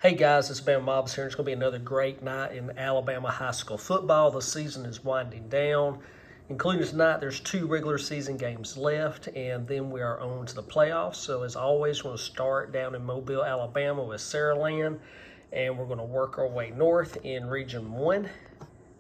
Hey guys, it's Bama Mobs here. It's going to be another great night in Alabama high school football. The season is winding down. Including tonight, there's 2 regular season games left, and then we are on to the playoffs. So as always, we're going to start down in Mobile, Alabama with Saraland, and we're going to work our way north in Region 1.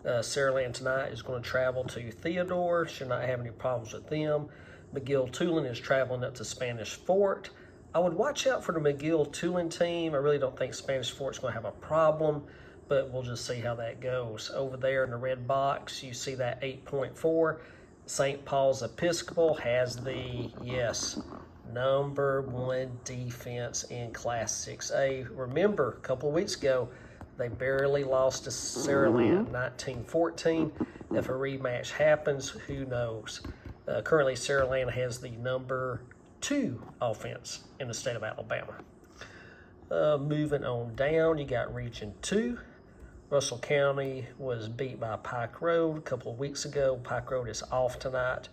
Saraland tonight is going to travel to Theodore. Should not have any problems with them. McGill-Tulane is traveling up to Spanish Fort. I would watch out for the McGill-Tulane team. I really don't think Spanish Fort's going to have a problem, but we'll just see how that goes. Over there in the red box, you see that 8.4. St. Paul's Episcopal has the, #1 defense in Class 6A. Remember, a couple of weeks ago, they barely lost to Saraland, 19-14. If a rematch happens, who knows? Currently, Saraland has the number 2 offense in the state of Alabama. Moving on down, you got Region 2. Russell County was beat by Pike Road a couple of weeks ago. Pike Road is off tonight.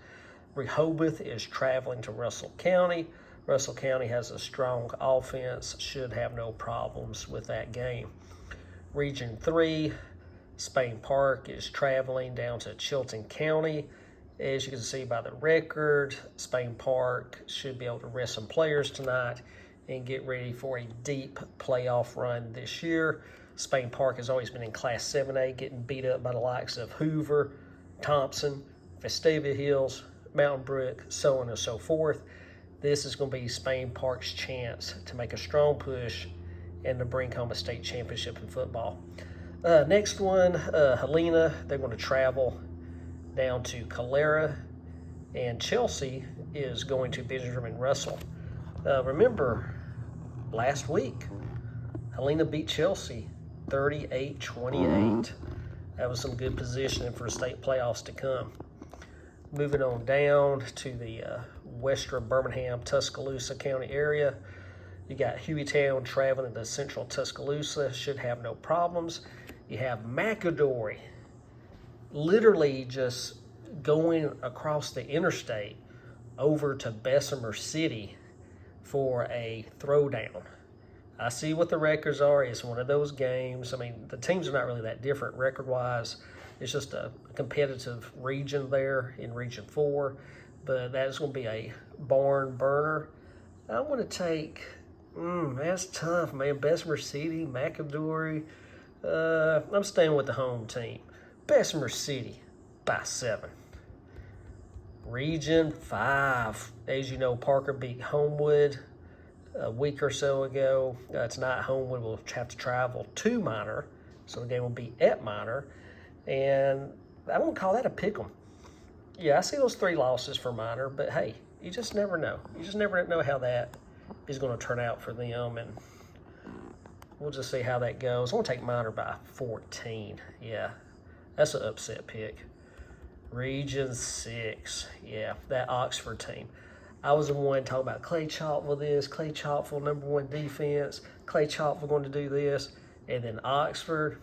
Rehoboth is traveling to Russell County. Russell County has a strong offense, should have no problems with that game. Region 3, Spain Park is traveling down to Chilton County. As you can see by the record, Spain Park should be able to rest some players tonight and get ready for a deep playoff run this year. Spain Park has always been in Class 7A, getting beat up by the likes of Hoover, Thompson, Vestavia Hills, Mountain Brook, so on and so forth. This is going to be Spain Park's chance to make a strong push and to bring home a state championship in football. Next one, Helena, they're going to travel down to Calera, and Chelsea is going to Benjamin Russell. Remember, last week, Helena beat Chelsea 38-28. That was some good positioning for state playoffs to come. Moving on down to the western Birmingham, Tuscaloosa County area. You got Hueytown traveling to central Tuscaloosa, should have no problems. You have Mcadory, literally just going across the interstate over to Bessemer City for a throwdown. I see what the records are. It's one of those games. I mean, the teams are not really that different record-wise. It's just a competitive region there in Region 4, but that's going to be a barn burner. I want to take, that's tough, man. Bessemer City, Mcadory. I'm staying with the home team. Bessemer City by 7. Region 5. As you know, Parker beat Homewood a week or so ago. Tonight, Homewood will have to travel to Minor, so the game will be at Minor. And I won't call that a pick'em. Yeah, I see those 3 losses for Minor, but hey, you just never know. You just never know how that is going to turn out for them, and we'll just see how that goes. I'm going to take Minor by 14. Yeah, that's an upset pick. Region 6. Yeah, that Oxford team. I was the one talking about Clay Chalkville this, Clay Chalkville #1 defense, Clay Chalkville going to do this, and then Oxford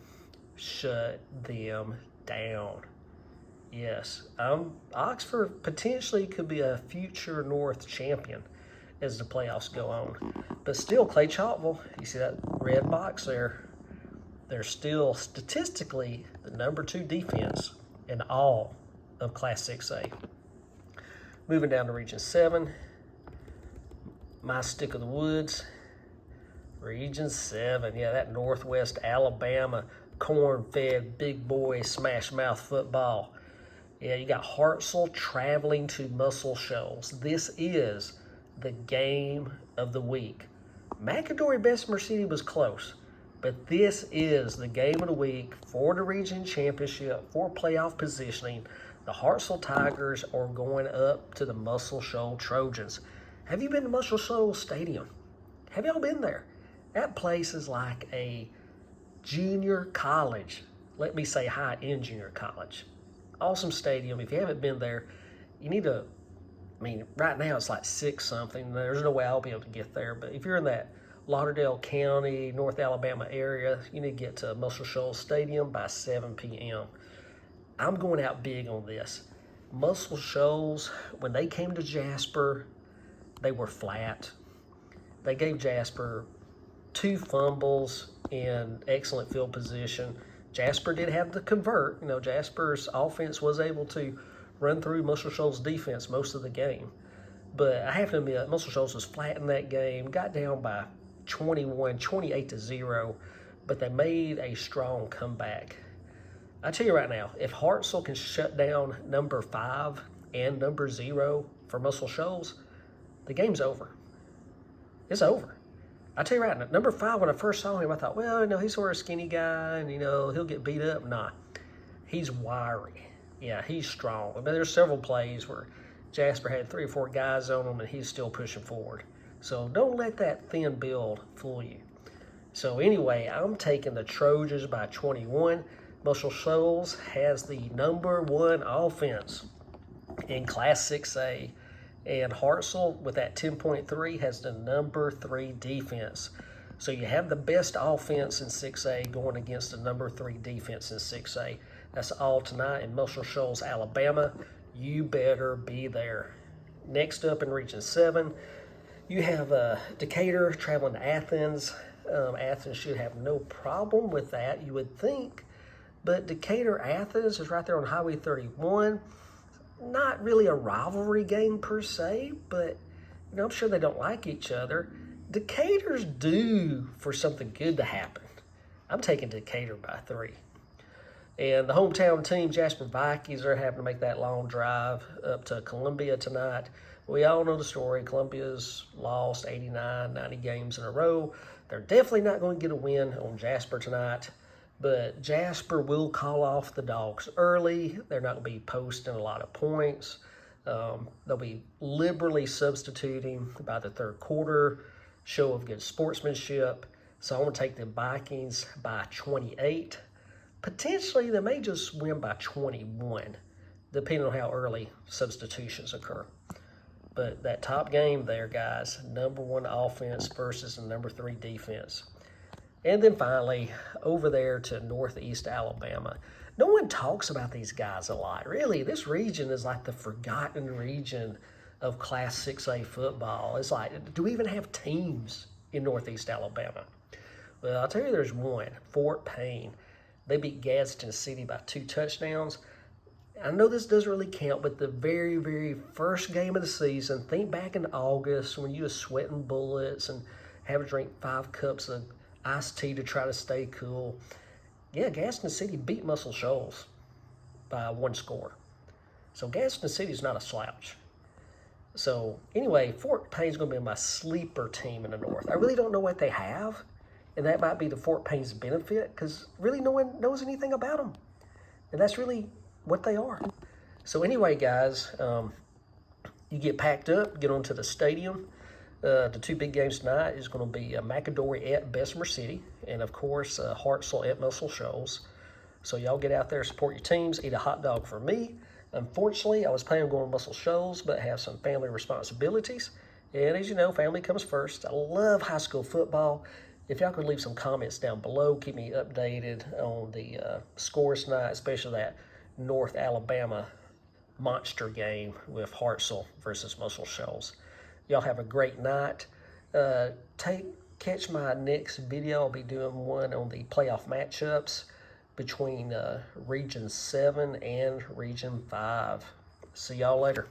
shut them down. Yes, Oxford potentially could be a future North champion as the playoffs go on. But still, Clay Chalkville, you see that red box there, they're still statistically the #2 defense in all of Class 6A. Moving down to Region 7, my stick of the woods, Region 7. Yeah, that Northwest Alabama corn-fed big boy smash mouth football. Yeah, you got Hartselle traveling to Muscle Shoals. This is the game of the week. Mcadory Bessemer City was close, but this is the game of the week for the region championship, for playoff positioning. The Hartselle Tigers are going up to the Muscle Shoals Trojans. Have you been to Muscle Shoals Stadium? Have y'all been there? That place is like a junior college. Let me say high-end junior college. Awesome stadium. If you haven't been there, you need to, right now it's like 6 something. There's no way I'll be able to get there. But if you're in that Lauderdale County, North Alabama area, you need to get to Muscle Shoals Stadium by 7 p.m. I'm going out big on this. Muscle Shoals, when they came to Jasper, they were flat. They gave Jasper 2 fumbles and excellent field position. Jasper did have to convert. Jasper's offense was able to run through Muscle Shoals' defense most of the game. But I have to admit, Muscle Shoals was flat in that game, got down by 28-0, but they made a strong comeback. I tell you right now, if Hartselle can shut down number 5 and number 0 for Muscle Shoals, the game's over. It's over. I tell you right now, number 5, when I first saw him, I thought, well, he's sort of a skinny guy, and, he'll get beat up. Nah, he's wiry. Yeah, he's strong. I mean, there's several plays where Jasper had 3 or 4 guys on him, and he's still pushing forward. So don't let that thin build fool you. So anyway, I'm taking the Trojans by 21. Muscle Shoals has the number 1 offense in Class 6A. And Hartselle, with that 10.3, has the number 3 defense. So you have the best offense in 6A going against the number 3 defense in 6A. That's all tonight in Muscle Shoals, Alabama. You better be there. Next up in Region 7, you have Decatur traveling to Athens. Athens should have no problem with that, you would think. But Decatur-Athens is right there on Highway 31. Not really a rivalry game per se, but I'm sure they don't like each other. Decatur's due for something good to happen. I'm taking Decatur by 3. And the hometown team, Jasper Vikings, are having to make that long drive up to Columbia tonight. We all know the story. Columbia's lost 89, 90 games in a row. They're definitely not going to get a win on Jasper tonight. But Jasper will call off the Dogs early. They're not going to be posting a lot of points. They'll be liberally substituting by the third quarter. Show of good sportsmanship. So I'm going to take the Vikings by 28. Potentially, they may just win by 21, depending on how early substitutions occur. But that top game there, guys, number 1 offense versus the number 3 defense. And then finally, over there to Northeast Alabama. No one talks about these guys a lot. Really, this region is like the forgotten region of Class 6A football. It's like, do we even have teams in Northeast Alabama? Well, I'll tell you there's one, Fort Payne. They beat Gadsden City by 2 touchdowns. I know this doesn't really count, but the very, very first game of the season, think back in August when you were sweating bullets and having to drink 5 cups of iced tea to try to stay cool. Yeah, Gadsden City beat Muscle Shoals by 1 score. So Gadsden City is not a slouch. So anyway, Fort Payne's going to be my sleeper team in the North. I really don't know what they have, and that might be to Fort Payne's benefit because really no one knows anything about them. And that's really what they are. So anyway, guys, you get packed up, get onto the stadium. The 2 big games tonight is going to be Mcadory at Bessemer City, and of course Hartselle at Muscle Shoals. So y'all get out there, support your teams, eat a hot dog for me. Unfortunately, I was planning on going to Muscle Shoals, but have some family responsibilities. And as you know, family comes first. I love high school football. If y'all could leave some comments down below, keep me updated on the scores tonight, especially that North Alabama monster game with Hartselle versus Muscle Shoals. Y'all have a great night. Catch my next video. I'll be doing one on the playoff matchups between Region 7 and Region 5. See y'all later.